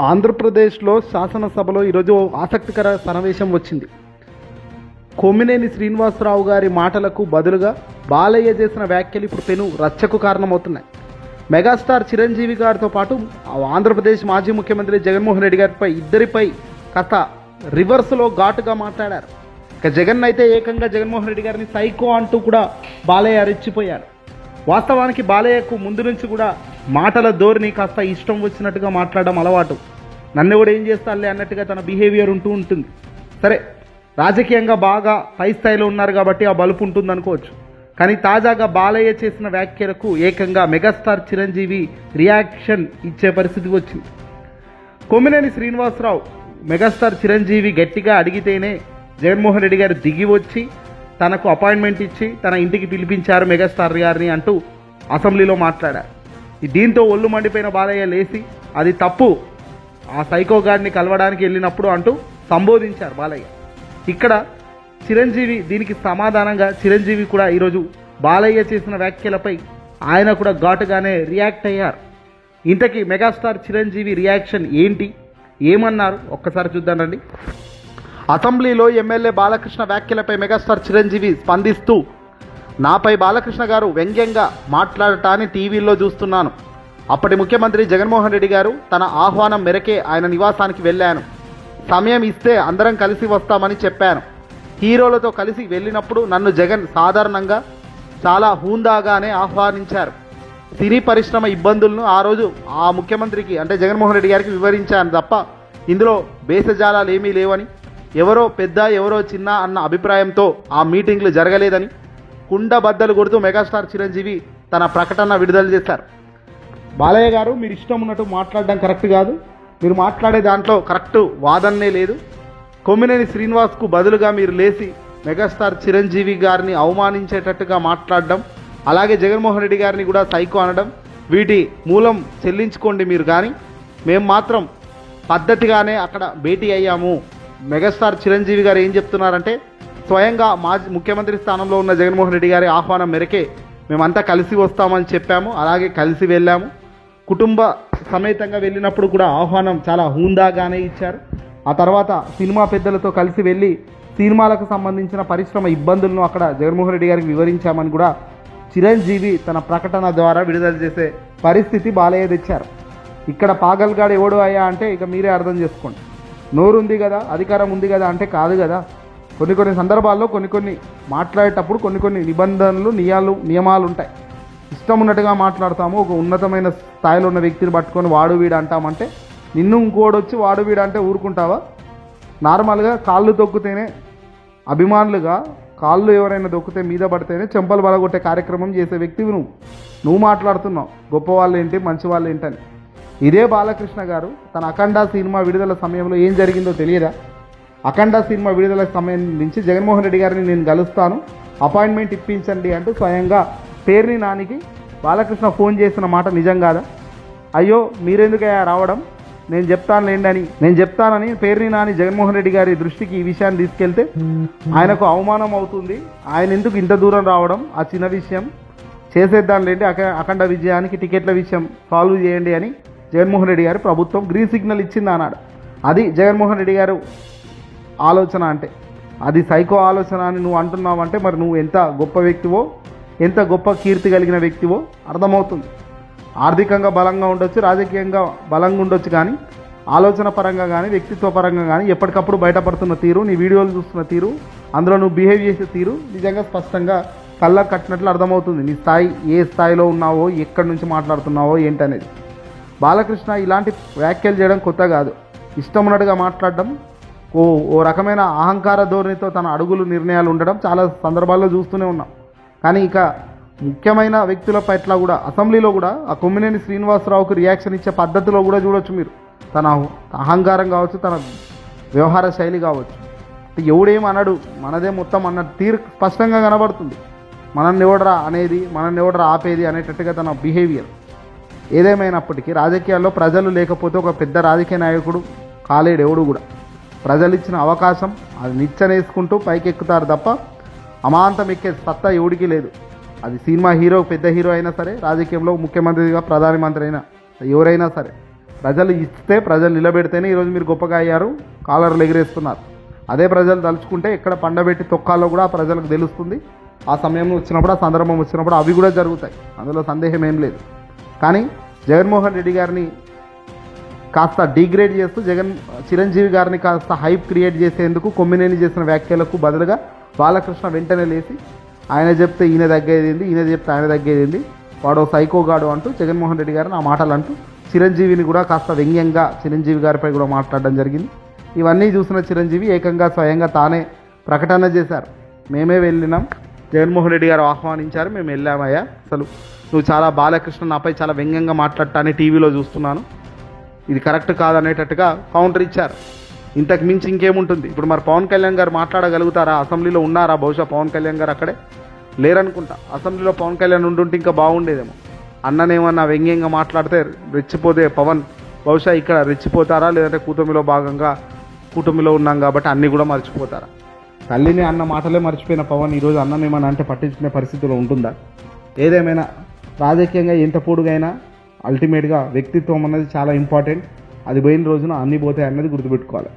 ఆంధ్రప్రదేశ్లో శాసనసభలో ఈరోజు ఆసక్తికర సన్నివేశం వచ్చింది. కొమ్మినేని శ్రీనివాసరావు గారి మాటలకు బదులుగా బాలయ్య చేసిన వ్యాఖ్యలు ఇప్పుడు పెను రచ్చకు కారణమవుతున్నాయి. మెగాస్టార్ చిరంజీవి గారితో పాటు ఆంధ్రప్రదేశ్ మాజీ ముఖ్యమంత్రి జగన్మోహన్ రెడ్డి గారిపై ఇద్దరిపై కాస్త రివర్స్లో ఘాటుగా మాట్లాడారు. ఇక జగన్ అయితే ఏకంగా జగన్మోహన్ రెడ్డి గారిని సైకో అంటూ కూడా బాలయ్య రెచ్చిపోయారు. వాస్తవానికి బాలయ్యకు ముందు నుంచి కూడా మాటల ధోరణి కాస్త ఇష్టం వచ్చినట్టుగా మాట్లాడడం అలవాటు. నన్ను కూడా ఏం చేస్తానులే అన్నట్టుగా తన బిహేవియర్ ఉంటుంది. సరే, రాజకీయంగా బాగా పై స్థాయిలో ఉన్నారు కాబట్టి ఆ బలుపు ఉంటుంది అనుకోవచ్చు. కానీ తాజాగా బాలయ్య చేసిన వ్యాఖ్యలకు ఏకంగా మెగాస్టార్ చిరంజీవి రియాక్షన్ ఇచ్చే పరిస్థితి వచ్చింది. కొమ్మినేని శ్రీనివాసరావు మెగాస్టార్ చిరంజీవి గట్టిగా అడిగితేనే జగన్మోహన్ రెడ్డి గారు దిగి వచ్చి తనకు అపాయింట్మెంట్ ఇచ్చి తన ఇంటికి పిలిపించారు మెగాస్టార్ గారిని అంటూ అసెంబ్లీలో మాట్లాడారు. దీంతో ఒళ్ళు మండిపోయిన బాలయ్య లేచి అది తప్పు, ఆ సైకో గారిని కలవడానికి వెళ్ళినప్పుడు అంటూ సంబోధించారు బాలయ్య. ఇక్కడ చిరంజీవి దీనికి సమాధానంగా చిరంజీవి కూడా ఈరోజు బాలయ్య చేసిన వ్యాఖ్యలపై ఆయన కూడా ఘాటుగానే రియాక్ట్ అయ్యారు. ఇంతకీ మెగాస్టార్ చిరంజీవి రియాక్షన్ ఏంటి, ఏమన్నారు ఒక్కసారి చూద్దాం రండి. అసెంబ్లీలో ఎమ్మెల్యే బాలకృష్ణ వ్యాఖ్యలపై మెగాస్టార్ చిరంజీవి స్పందిస్తూ, నాపై బాలకృష్ణ గారు వ్యంగ్యంగా మాట్లాడటాన్ని టీవీల్లో చూస్తున్నాను. అప్పటి ముఖ్యమంత్రి జగన్మోహన్ రెడ్డి గారు తన ఆహ్వానం మేరకే ఆయన నివాసానికి వెళ్ళాను. సమయం ఇస్తే అందరం కలిసి వస్తామని చెప్పాను. హీరోలతో కలిసి వెళ్ళినప్పుడు నన్ను జగన్ సాధారణంగా చాలా హూందాగానే ఆహ్వానించారు. సినీ పరిశ్రమ ఇబ్బందులను ఆ రోజు ఆ ముఖ్యమంత్రికి అంటే జగన్మోహన్ రెడ్డి గారికి వివరించాను తప్ప ఇందులో బేసజాలాలు ఏమీ లేవని, ఎవరో పెద్ద ఎవరో చిన్న అన్న అభిప్రాయంతో ఆ మీటింగ్లు జరగలేదని కుండబద్దలు కొడుతూ మెగాస్టార్ చిరంజీవి తన ప్రకటన విడుదల చేశారు. బాలయ్య గారు, మీరు ఇష్టం ఉన్నట్టు మాట్లాడడం కరెక్ట్ కాదు. మీరు మాట్లాడే దాంట్లో కరెక్ట్ వాదనే లేదు. కొమ్మినేని శ్రీనివాస్కు బదులుగా మీరు లేచి మెగాస్టార్ చిరంజీవి గారిని అవమానించేటట్టుగా మాట్లాడడం, అలాగే జగన్మోహన్ రెడ్డి గారిని కూడా సైకో అనడం, వీటి మూలం చెల్లించుకోండి మీరు. కానీ మేము మాత్రం పద్ధతిగానే అక్కడ భేటీ అయ్యాము. మెగాస్టార్ చిరంజీవి గారు ఏం చెప్తున్నారంటే, స్వయంగా మాజీ ముఖ్యమంత్రి స్థానంలో ఉన్న జగన్మోహన్ రెడ్డి గారి ఆహ్వానం మేరకే మేమంతా కలిసి వస్తామని చెప్పాము, అలాగే కలిసి వెళ్ళాము. కుటుంబ సమేతంగా వెళ్ళినప్పుడు కూడా ఆహ్వానం చాలా హూందాగానే ఇచ్చారు. ఆ తర్వాత సినిమా పెద్దలతో కలిసి వెళ్ళి సినిమాలకు సంబంధించిన పరిశ్రమ ఇబ్బందులను అక్కడ జగన్మోహన్ రెడ్డి గారికి వివరించామని కూడా చిరంజీవి తన ప్రకటన ద్వారా విడుదల చేసే పరిస్థితి బాలయ్య తెచ్చారు. ఇక్కడ పాగల్గాడు ఎవడు అయ్యా అంటే ఇక మీరే అర్థం చేసుకోండి. నోరుంది కదా, అధికారం ఉంది కదా అంటే కాదు కదా. కొన్ని సందర్భాల్లో కొన్ని మాట్లాడేటప్పుడు కొన్ని నిబంధనలు నియమాలు ఉంటాయి. ఇష్టం ఉన్నట్టుగా మాట్లాడతాము. ఒక ఉన్నతమైన స్థాయిలో ఉన్న వ్యక్తిని పట్టుకొని వాడు వీడు అంటామంటే, నిన్ను ఇంకోడు వచ్చి వాడు వీడు అంటే ఊరుకుంటావా? నార్మల్గా కాళ్ళు తొక్కితేనే అభిమానులుగా కాళ్ళు ఎవరైనా దొక్కితే మీద పడితేనే చెంపలు బలగొట్టే కార్యక్రమం చేసే వ్యక్తివి నువ్వు మాట్లాడుతున్నావు గొప్ప వాళ్ళు ఏంటి మంచి వాళ్ళు ఏంటని. ఇదే బాలకృష్ణ గారు తన అఖండ సినిమా విడుదల సమయంలో ఏం జరిగిందో తెలియదా? అఖండ సినిమా విడుదల సమయం నుంచి జగన్మోహన్ రెడ్డి గారిని నేను కలుస్తాను, అపాయింట్మెంట్ ఇప్పించండి అంటూ స్వయంగా పేర్ని నానికి బాలకృష్ణ ఫోన్ చేసిన మాట నిజం కాదా? అయ్యో మీరెందుకయ్యా రావడం, నేను చెప్తానని పేర్ని నాని జగన్మోహన్ రెడ్డి గారి దృష్టికి ఈ విషయాన్ని తీసుకెళ్తే ఆయనకు అవమానం అవుతుంది. ఆయన ఎందుకు ఇంత దూరం రావడం, ఆ చిన్న విషయం చేసేద్దాంలేండి, అఖండ విజయానికి టికెట్ల విషయం సాల్వ్ చేయండి అని జగన్మోహన్ రెడ్డి గారు ప్రభుత్వం గ్రీన్ సిగ్నల్ ఇచ్చింది అన్నాడు. అది జగన్మోహన్ రెడ్డి గారు ఆలోచన అంటే, అది సైకో ఆలోచన అని నువ్వు అంటున్నావంటే మరి నువ్వు ఎంత గొప్ప వ్యక్తివో, ఎంత గొప్ప కీర్తి కలిగిన వ్యక్తివో అర్థమవుతుంది. ఆర్థికంగా బలంగా ఉండొచ్చు, రాజకీయంగా బలంగా ఉండొచ్చు, కానీ ఆలోచన పరంగా కానీ వ్యక్తిత్వ పరంగా కానీ ఎప్పటికప్పుడు బయటపడుతున్న తీరు, నీ వీడియోలు చూస్తున్న తీరు, అందులో నువ్వు బిహేవ్ చేసే తీరు నిజంగా స్పష్టంగా కళ్ళకు కట్టినట్లు అర్థమవుతుంది. నీ స్థాయి ఏ స్థాయిలో ఉన్నావో, ఎక్కడి నుంచి మాట్లాడుతున్నావో ఏంటనేది. బాలకృష్ణ ఇలాంటి వ్యాఖ్యలు చేయడం కొత్త కాదు. ఇష్టం ఉన్నట్టుగా మాట్లాడడం, ఓ రకమైన అహంకార ధోరణితో తన అడుగులు నిర్ణయాలు ఉండడం చాలా సందర్భాల్లో చూస్తూనే ఉన్నాం. కానీ ఇక ముఖ్యమైన వ్యక్తుల పట్ల కూడా అసెంబ్లీలో కూడా ఆ కొమ్మినేని శ్రీనివాసరావుకు రియాక్షన్ ఇచ్చే పద్ధతిలో కూడా చూడొచ్చు మీరు. తన అహంకారం కావచ్చు, తన వ్యవహార శైలి కావచ్చు. ఎవడేం అనడు, మనదే మొత్తం అన్న తీరు స్పష్టంగా కనబడుతుంది. మనల్ని ఎవడరా అనేది, మనల్ని ఎవడరా ఆపేది అనేటట్టుగా తన బిహేవియర్. ఏదేమైనప్పటికీ రాజకీయాల్లో ప్రజలు లేకపోతే ఒక పెద్ద రాజకీయ నాయకుడు కాలేడు ఎవడు కూడా. ప్రజలు ఇచ్చిన అవకాశం అది నిచ్చెనేసుకుంటూ పైకెక్కుతారు తప్ప అమాంతం ఎక్కే సత్తా ఎవడికి లేదు. అది సినిమా హీరో, పెద్ద హీరో అయినా సరే, రాజకీయంలో ముఖ్యమంత్రిగా ప్రధానమంత్రి అయినా ఎవరైనా సరే ప్రజలు ఇస్తే ప్రజలు నిలబెడితేనే ఈరోజు మీరు గొప్పగా అయ్యారు, కాలర్లు ఎగిరేస్తున్నారు. అదే ప్రజలు తలుచుకుంటే ఎక్కడ పండబెట్టి తొక్కాలో కూడా ప్రజలకు తెలుస్తుంది. ఆ సమయం వచ్చినప్పుడు, ఆ సందర్భం వచ్చినప్పుడు అవి కూడా జరుగుతాయి, అందులో సందేహం ఏం లేదు. కానీ జగన్మోహన్ రెడ్డి గారిని కాస్త డిగ్రేడ్ చేస్తూ చిరంజీవి గారిని కాస్త హైప్ క్రియేట్ చేసేందుకు కొమ్మినేని చేసిన వ్యాఖ్యలకు బదులుగా బాలకృష్ణ వెంటనే లేచి ఆయన చెప్తే ఈయన తగ్గేది, ఈయన చెప్తే ఆయన తగ్గేది, వాడో సైకోగాడు అంటూ జగన్మోహన్ రెడ్డి గారిని ఆ మాటలు అంటూ చిరంజీవిని కూడా కాస్త వ్యంగ్యంగా చిరంజీవి గారిపై కూడా మాట్లాడడం జరిగింది. ఇవన్నీ చూసిన చిరంజీవి ఏకంగా స్వయంగా తానే ప్రకటన చేశారు. మేమే వెళ్ళినాం, జగన్మోహన్ రెడ్డి గారు ఆహ్వానించారు, మేము వెళ్ళామయ్యా, అసలు నువ్వు చాలా బాలకృష్ణ నాపై చాలా వ్యంగ్యంగా మాట్లాడటాన్ని టీవీలో చూస్తున్నాను, ఇది కరెక్ట్ కాదనేటట్టుగా కౌంటర్ ఇచ్చారు. ఇంతకు మించి ఇంకేముంటుంది? ఇప్పుడు మరి పవన్ కళ్యాణ్ గారు మాట్లాడగలుగుతారా? అసెంబ్లీలో ఉన్నారా? బహుశా పవన్ కళ్యాణ్ గారు అక్కడే లేరనుకుంటా. అసెంబ్లీలో పవన్ కళ్యాణ్ ఉండుంటే ఇంకా బాగుండేదేమో. అన్ననేమన్నా వ్యంగ్యంగా మాట్లాడితే రెచ్చిపోతే పవన్ బహుశా ఇక్కడ రెచ్చిపోతారా, లేదంటే కూటమిలో ఉన్నాం కాబట్టి అన్నీ కూడా మర్చిపోతారా? తల్లిని అన్న మాటలే మర్చిపోయిన పవన్ ఈరోజు అన్ననేమన్నా అంటే పట్టించుకునే పరిస్థితిలో ఉంటుందా? ఏదేమైనా రాజకీయంగా ఎంత పొడుగైనా అల్టిమేట్గా వ్యక్తిత్వం అన్నది చాలా ఇంపార్టెంట్. అది పోయిన రోజున అన్నీ పోతాయి అన్నది గుర్తుపెట్టుకోవాలి.